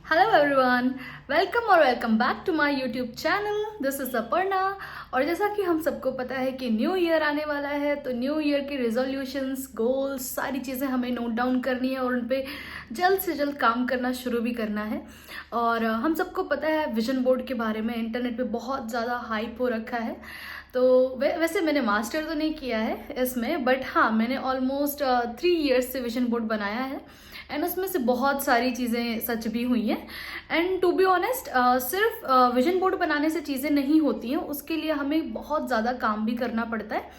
Hello everyone, welcome और welcome back to my YouTube channel. This is Aparna. और जैसा कि हम सबको पता है कि न्यू ईयर आने वाला है, तो न्यू ईयर के रेजोल्यूशंस, गोल्स, सारी चीज़ें हमें नोट डाउन करनी है और उन पे जल्द से जल्द काम करना शुरू भी करना है। और हम सबको पता है विजन बोर्ड के बारे में इंटरनेट पे बहुत ज़्यादा हाइप हो रखा है। तो वैसे मैंने मास्टर तो नहीं किया है इसमें, बट हाँ, मैंने ऑलमोस्ट 3 ईयर्स से विजन बोर्ड बनाया है एंड उसमें से बहुत सारी चीज़ें सच भी हुई हैं। एंड टू बी ऑनेस्ट, सिर्फ विजन बोर्ड बनाने से चीज़ें नहीं होती हैं, उसके लिए हमें बहुत ज़्यादा काम भी करना पड़ता है।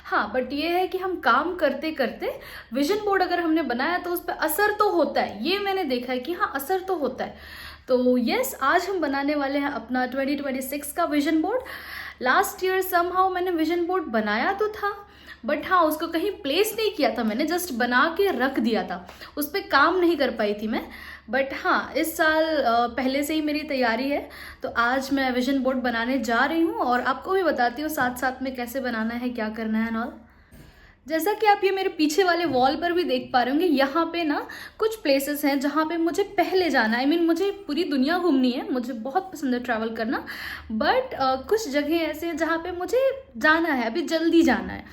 हाँ, बट ये है कि हम काम करते करते विजन बोर्ड अगर हमने बनाया तो उस पर असर तो होता है। ये मैंने देखा है कि हाँ, असर तो होता है। तो यस, आज हम बनाने वाले हैं अपना 2026 का vision board. Last year somehow मैंने विजन बोर्ड बनाया तो था, बट हाँ, उसको कहीं प्लेस नहीं किया था, मैंने जस्ट बना के रख दिया था, उस पर काम नहीं कर पाई थी मैं। बट हाँ, इस साल पहले से ही मेरी तैयारी है, तो आज मैं विजन बोर्ड बनाने जा रही हूँ और आपको भी बताती हूँ साथ साथ में कैसे बनाना है, क्या करना है ऑल। जैसा कि आप ये मेरे पीछे वाले वॉल पर भी देख पा रहे होंगे, यहाँ पे ना कुछ प्लेसेस हैं जहाँ पे मुझे पहले जाना है। मुझे पूरी दुनिया घूमनी है, मुझे बहुत पसंद है ट्रैवल करना, बट कुछ जगह ऐसे हैं जहाँ पे मुझे जाना है, अभी जल्दी जाना है।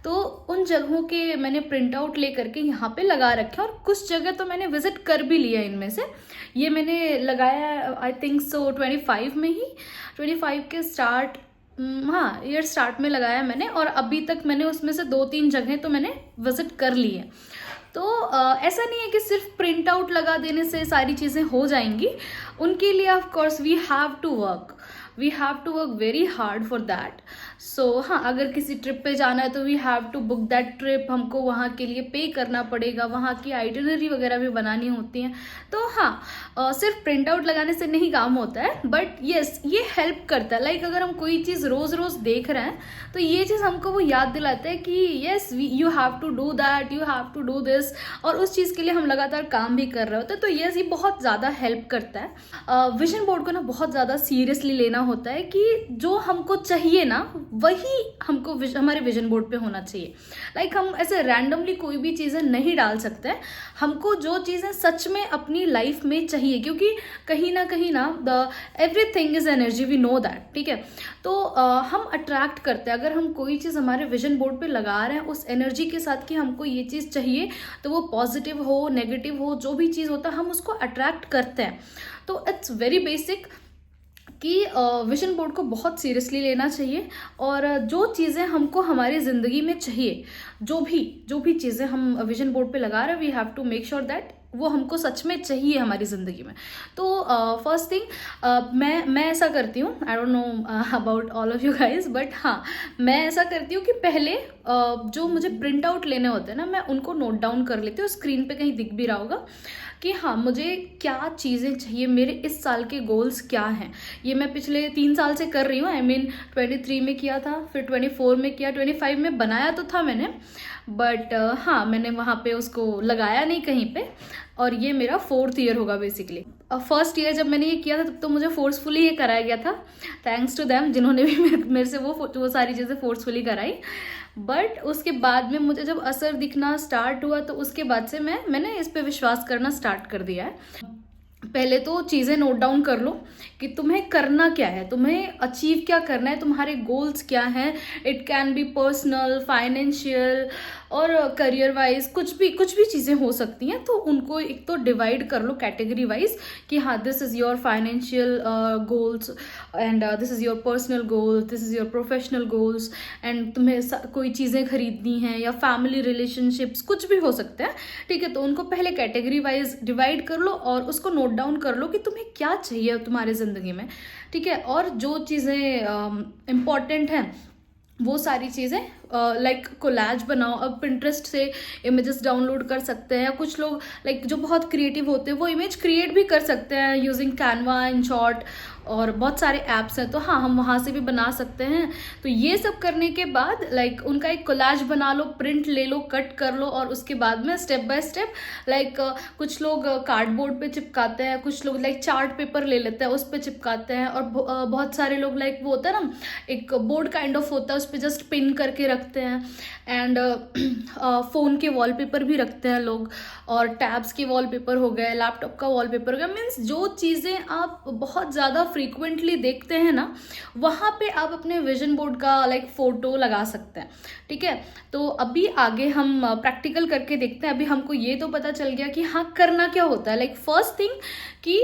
तो उन जगहों के मैंने प्रिंट आउट ले करके यहाँ पे लगा रखे हैं और कुछ जगह तो मैंने विजिट कर भी लिया इनमें से। ये मैंने लगाया आई थिंक सो 25 में ही, 25 के स्टार्ट, हाँ, ईयर स्टार्ट में लगाया मैंने। और अभी तक मैंने उसमें से 2-3 जगह तो मैंने विजिट कर ली है। तो ऐसा नहीं है कि सिर्फ प्रिंट आउट लगा देने से सारी चीज़ें हो जाएंगी। उनके लिए of course we have to work very hard for that. So हाँ, अगर किसी ट्रिप पे जाना है तो we have to book that trip, हमको वहाँ के लिए पे करना पड़ेगा, वहाँ की आइटिनरी वगैरह भी बनानी होती हैं। तो हाँ, सिर्फ प्रिंट आउट लगाने से नहीं काम होता है, बट येस, ये हेल्प करता है। लाइक अगर हम कोई चीज़ रोज़ रोज़ देख रहे हैं तो ये चीज़ हमको वो याद दिलाता है कि yes, you have to do that, you have to do this, और उस चीज़ के लिए हम लगातार काम भी कर रहे होते हैं। तो येस, ये बहुत ज़्यादा हेल्प करता है। विजन बोर्ड को ना बहुत ज़्यादा सीरियसली लेना होता है कि जो हमको चाहिए ना वही हमको हमारे विजन बोर्ड पे होना चाहिए। लाइक हम ऐसे रैंडमली कोई भी चीज़ें नहीं डाल सकते हैं। हमको जो चीज़ें सच में अपनी लाइफ में चाहिए, क्योंकि कहीं ना the everything is energy, we know that, ठीक है। तो हम अट्रैक्ट करते हैं। अगर हम कोई चीज़ हमारे विजन बोर्ड पे लगा रहे हैं उस एनर्जी के साथ कि हमको ये चीज़ चाहिए, तो वो पॉजिटिव हो, नेगेटिव हो, जो भी चीज़ होता है हम उसको अट्रैक्ट करते हैं। तो इट्स वेरी बेसिक कि विजन बोर्ड को बहुत सीरियसली लेना चाहिए। और जो चीज़ें हमको हमारी ज़िंदगी में चाहिए, जो भी चीज़ें हम विजन बोर्ड पे लगा रहे हैं, we have to make sure that वो हमको सच में चाहिए हमारी ज़िंदगी में। तो फर्स्ट थिंग, मैं ऐसा करती हूँ, I don't know about all of you guys, but हाँ, मैं ऐसा करती हूँ कि पहले जो मुझे प्रिंट आउट लेने होते हैं ना, मैं उनको नोट डाउन कर लेती हूँ। स्क्रीन पे कहीं दिख भी रहा होगा कि हाँ, मुझे क्या चीज़ें चाहिए, मेरे इस साल के गोल्स क्या हैं। ये मैं पिछले 3 साल से कर रही हूँ। 23 में किया था, फिर 24 में किया, 25 में बनाया तो था मैंने, बट हाँ, मैंने वहाँ पे उसको लगाया नहीं कहीं पे। और ये मेरा 4th ईयर होगा बेसिकली। फर्स्ट ईयर जब मैंने ये किया था तब तो मुझे फोर्सफुली ये कराया गया था, थैंक्स टू देम, जिन्होंने भी मेरे से वो सारी चीज़ें फोर्सफुली कराई। बट उसके बाद में मुझे जब असर दिखना स्टार्ट हुआ तो उसके बाद से मैंने इस पे विश्वास करना स्टार्ट कर दिया है। पहले तो चीज़ें नोट डाउन कर लो कि तुम्हें करना क्या है, तुम्हें अचीव क्या करना है, तुम्हारे गोल्स क्या हैं। It can be personal, financial और करियर वाइज, कुछ भी चीज़ें हो सकती हैं। तो उनको एक तो डिवाइड कर लो कैटेगरी वाइज कि हाँ, this is your financial goals and this is your personal goals, this is your professional goals. And तुम्हें कोई चीज़ें खरीदनी हैं या फैमिली रिलेशनशिप्स, कुछ भी हो सकता है, ठीक है। तो उनको पहले कैटेगरी वाइज डिवाइड कर लो और उसको नोट डाउन कर लो कि तुम्हें क्या चाहिए तुम्हारी ज़िंदगी में, ठीक है। और जो चीज़ें इम्पॉर्टेंट हैं वो सारी चीज़ें लाइक कोलैज बनाओ। अब पिंटरेस्ट से इमेजेस डाउनलोड कर सकते हैं, या कुछ लोग लाइक जो बहुत क्रिएटिव होते हैं वो इमेज क्रिएट भी कर सकते हैं यूजिंग कैनवा, इन शॉर्ट, और बहुत सारे ऐप्स हैं। तो हाँ, हम वहाँ से भी बना सकते हैं। तो ये सब करने के बाद लाइक उनका एक कोलैज बना लो, प्रिंट ले लो, कट कर लो, और उसके बाद में स्टेप बाय स्टेप लाइक कुछ लोग कार्डबोर्ड पे चिपकाते हैं, कुछ लोग लाइक चार्ट पेपर ले लेते हैं उस पर चिपकाते हैं, और बहुत सारे लोग लाइक वो होता है ना, एक बोर्ड काइंड ऑफ होता है, उस पर जस्ट पिन करके रख रखते हैं, एंड फ़ोन के वॉलपेपर भी रखते हैं लोग, और टैब्स के वॉलपेपर हो गए, लैपटॉप का वॉलपेपर हो गया। मीन्स जो चीज़ें आप बहुत ज़्यादा फ्रीक्वेंटली देखते हैं ना, वहाँ पे आप अपने विजन बोर्ड का लाइक फ़ोटो लगा सकते हैं। ठीक है, तो अभी आगे हम प्रैक्टिकल करके देखते हैं। अभी हमको ये तो पता चल गया कि हाँ करना क्या होता है। लाइक फर्स्ट थिंग कि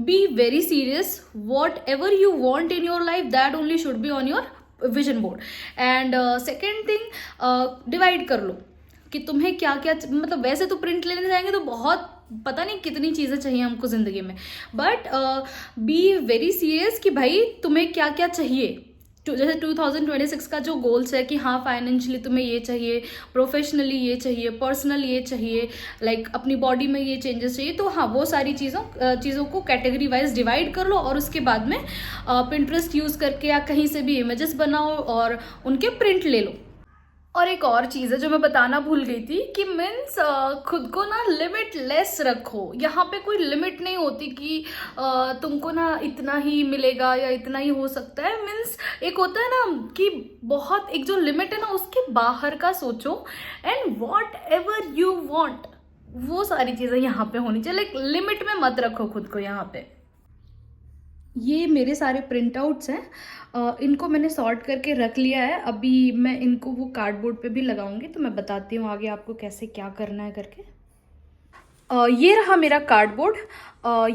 be very serious, what ever you want in your life that only should be on your vision board. And second thing, divide कर लो कि तुम्हें क्या क्या, मतलब वैसे तो प्रिंट लेने जाएंगे तो बहुत पता नहीं कितनी चीज़ें चाहिए हमको ज़िंदगी में, बट बी वेरी सीरियस कि भाई तुम्हें क्या क्या चाहिए। जैसे 2026 का जो गोल्स है कि हाँ फाइनेंशियली तुम्हें ये चाहिए, प्रोफेशनली ये चाहिए, पर्सनल ये चाहिए, लाइक अपनी बॉडी में ये चेंजेस चाहिए, तो हाँ वो सारी चीज़ों को कैटेगरी वाइज डिवाइड कर लो, और उसके बाद में पिंटरेस्ट यूज़ करके या कहीं से भी इमेजेस बनाओ और उनके प्रिंट ले लो। और एक और चीज़ है जो मैं बताना भूल गई थी कि मीन्स खुद को ना लिमिटलेस रखो। यहाँ पे कोई लिमिट नहीं होती कि तुमको ना इतना ही मिलेगा या इतना ही हो सकता है। मीन्स एक होता है ना कि बहुत एक जो लिमिट है ना उसके बाहर का सोचो, and what ever you want वो सारी चीज़ें यहाँ पे होनी चाहिए। लाइक लिमिट में मत रखो खुद को यहाँ पे। ये मेरे सारे प्रिंट आउट्स हैं, इनको मैंने सॉर्ट करके रख लिया है। अभी मैं इनको वो कार्डबोर्ड पे भी लगाऊंगी, तो मैं बताती हूँ आगे आपको कैसे क्या करना है करके। ये रहा मेरा कार्डबोर्ड।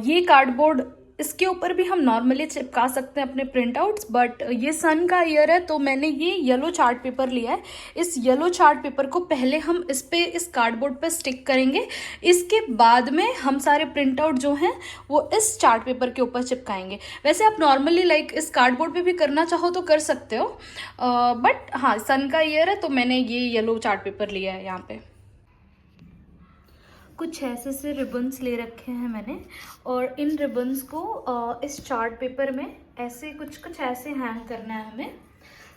ये कार्डबोर्ड, इसके ऊपर भी हम नॉर्मली चिपका सकते हैं अपने प्रिंट आउट्स, बट ये सन का ईयर है तो मैंने ये येलो चार्ट पेपर लिया है। इस येलो चार्ट पेपर को पहले हम इस कार्डबोर्ड पे स्टिक करेंगे, इसके बाद में हम सारे प्रिंट आउट जो हैं वो इस चार्ट पेपर के ऊपर चिपकाएंगे। वैसे आप नॉर्मली लाइक इस कार्डबोर्ड पे भी करना चाहो तो कर सकते हो, बट हाँ सन का ईयर है तो मैंने ये येलो चार्ट पेपर लिया है। यहाँ पे कुछ ऐसे से रिबन्स ले रखे हैं मैंने, और इन रिबन्स को इस चार्ट पेपर में ऐसे कुछ ऐसे हैंग करना है हमें,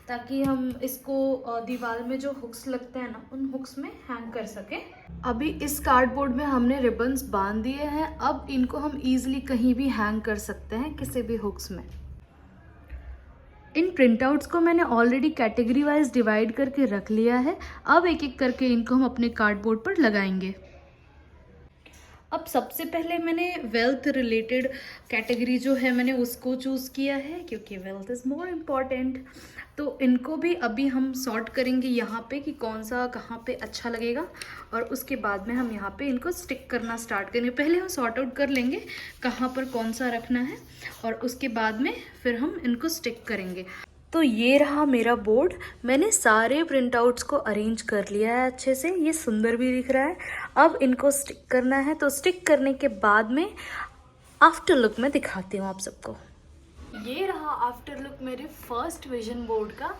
ताकि हम इसको दीवार में जो हुक्स लगते हैं ना उन हुक्स में हैंग कर सके। अभी इस कार्डबोर्ड में हमने रिबन्स बांध दिए हैं, अब इनको हम इजीली कहीं भी हैंग कर सकते हैं किसी भी हुक्स में। इन प्रिंटआउट्स को मैंने ऑलरेडी कैटेगरी वाइज डिवाइड करके रख लिया है। अब एक एक करके इनको हम अपने कार्डबोर्ड पर लगाएंगे। अब सबसे पहले मैंने वेल्थ रिलेटेड कैटेगरी जो है मैंने उसको चूज़ किया है, क्योंकि वेल्थ इज़ मोर इम्पॉर्टेंट। तो इनको भी अभी हम सॉर्ट करेंगे यहाँ पे कि कौन सा कहाँ पे अच्छा लगेगा, और उसके बाद में हम यहाँ पे इनको स्टिक करना स्टार्ट करेंगे। पहले हम सॉर्ट आउट कर लेंगे कहाँ पर कौन सा रखना है, और उसके बाद में फिर हम इनको स्टिक करेंगे। तो ये रहा मेरा बोर्ड। मैंने सारे प्रिंट आउट्स को अरेंज कर लिया है अच्छे से, ये सुंदर भी दिख रहा है। अब इनको स्टिक करना है, तो स्टिक करने के बाद में आफ्टर लुक में दिखाती हूँ आप सबको। ये रहा आफ्टर लुक मेरे फर्स्ट विजन बोर्ड का।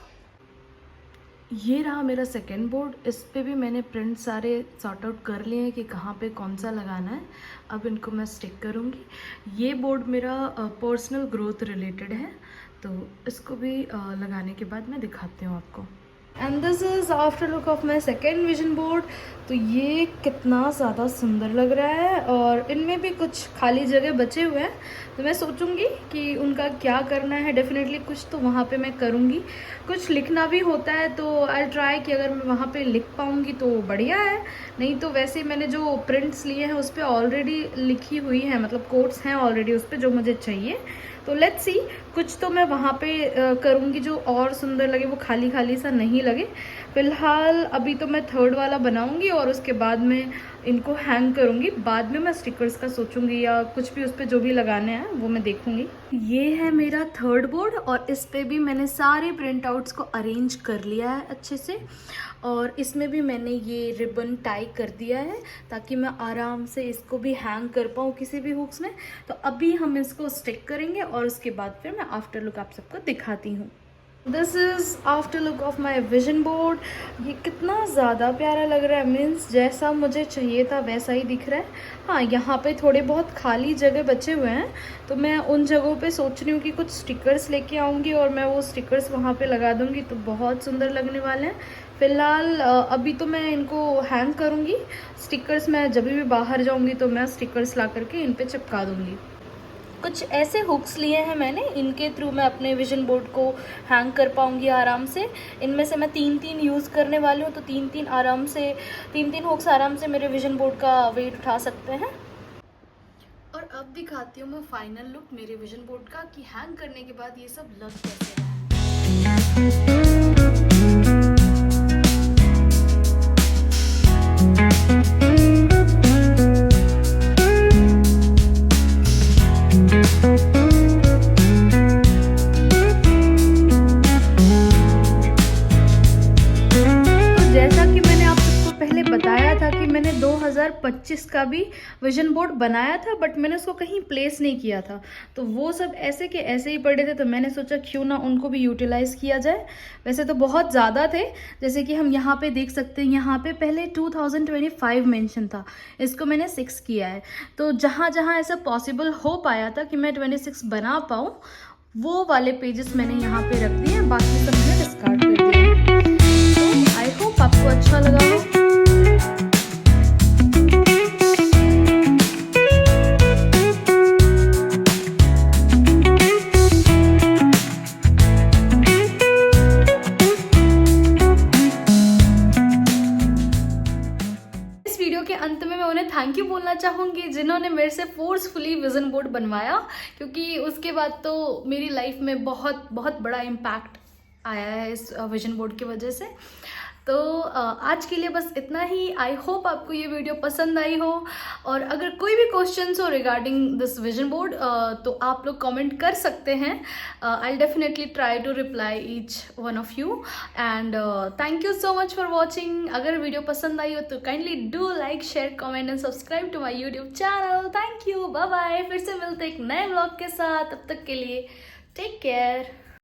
ये रहा मेरा सेकेंड बोर्ड, इस पे भी मैंने प्रिंट सारे सॉर्ट आउट कर लिए हैं कि कहाँ पे कौन सा लगाना है। अब इनको मैं स्टिक करूँगी। ये बोर्ड मेरा पर्सनल ग्रोथ रिलेटेड है, तो इसको भी लगाने के बाद मैं दिखाती हूँ आपको। And this is after look of my second vision board. तो ये कितना ज़्यादा सुंदर लग रहा है, और इनमें भी कुछ खाली जगह बचे हुए हैं, तो मैं सोचूंगी कि उनका क्या करना है। डेफिनेटली कुछ तो वहाँ पे मैं करूँगी। कुछ लिखना भी होता है तो आई ट्राई कि अगर मैं वहाँ पे लिख पाऊँगी तो बढ़िया है, नहीं तो वैसे मैंने जो प्रिंट्स लिए हैं उस पर ऑलरेडी लिखी हुई है, मतलब कोट्स हैं ऑलरेडी उस पर जो मुझे चाहिए। तो लेट्स सी, कुछ तो मैं वहाँ पे करूँगी जो और सुंदर लगे, वो खाली खाली सा नहीं लगे। फ़िलहाल अभी तो मैं थर्ड वाला बनाऊँगी और उसके बाद में इनको हैंग करूँगी। बाद में मैं स्टिकर्स का सोचूंगी या कुछ भी उस पर जो भी लगाने हैं वो मैं देखूँगी। ये है मेरा थर्ड बोर्ड, और इस पर भी मैंने सारे प्रिंट आउट्स को अरेंज कर लिया है अच्छे से, और इसमें भी मैंने ये रिबन टाई कर दिया है ताकि मैं आराम से इसको भी हैंग कर पाऊँ किसी भी हुक्स में। तो अभी हम इसको स्टिक करेंगे और उसके बाद फिर मैं आफ्टर लुक आप सबको दिखाती हूँ। This is after look of my vision board. ये कितना ज़्यादा प्यारा लग रहा है, मीन्स जैसा मुझे चाहिए था वैसा ही दिख रहा है। हाँ, यहाँ पे थोड़े बहुत खाली जगह बचे हुए हैं, तो मैं उन जगहों पे सोच रही हूँ कि कुछ स्टिकर्स लेके आऊँगी और मैं वो स्टिकर्स वहाँ पे लगा दूँगी, तो बहुत सुंदर लगने वाले हैं। फ़िलहाल अभी तो मैं इनको हैंग करूँगी। स्टिकर्स मैं जब भी बाहर जाऊँगी तो मैं स्टिकर्स ला करके इन पर चिपका दूँगी। कुछ ऐसे हुक्स लिए हैं मैंने, इनके थ्रू मैं अपने विजन बोर्ड को हैंग कर पाऊँगी आराम से। इनमें से मैं 3-3 यूज़ करने वाली हूँ, तो 3-3 हुक्स आराम से मेरे विजन बोर्ड का वेट उठा सकते हैं। और अब दिखाती हूँ मैं फाइनल लुक मेरे विजन बोर्ड का कि हैंग करने के बाद ये सब लग कैसे रहा है। बताया था कि मैंने 2025 का भी विजन बोर्ड बनाया था, बट मैंने उसको कहीं प्लेस नहीं किया था, तो वो सब ऐसे के ऐसे ही पड़े थे, तो मैंने सोचा क्यों ना उनको भी यूटिलाइज़ किया जाए। वैसे तो बहुत ज़्यादा थे, जैसे कि हम यहाँ पे देख सकते हैं, यहाँ पे पहले 2025 मेंशन था, इसको मैंने 6 किया है। तो जहाँ जहाँ ऐसा पॉसिबल हो पाया था कि मैं 26 बना पाऊँ, वो वाले पेजेस मैंने यहाँ पे रख दिए हैं, बाकी सब मैंने डिस्कार्ड कर दिया है। तो आई होप आपको अच्छा लगा हो। के अंत में मैं उन्हें थैंक यू बोलना चाहूँगी जिन्होंने मेरे से फोर्सफुली विजन बोर्ड बनवाया, क्योंकि उसके बाद तो मेरी लाइफ में बहुत बहुत बड़ा इम्पैक्ट आया है इस विजन बोर्ड की वजह से। तो आज के लिए बस इतना ही। आई होप आपको ये वीडियो पसंद आई हो, और अगर कोई भी क्वेश्चंस हो रिगार्डिंग दिस विजन बोर्ड तो आप लोग कमेंट कर सकते हैं। I definitely try to reply each one of you, and thank you so much for watching. अगर वीडियो पसंद आई हो तो kindly do like, share, comment and subscribe to my YouTube channel. Thank you, bye bye. फिर से मिलते एक नए व्लॉग के साथ, तब तक के लिए टेक केयर।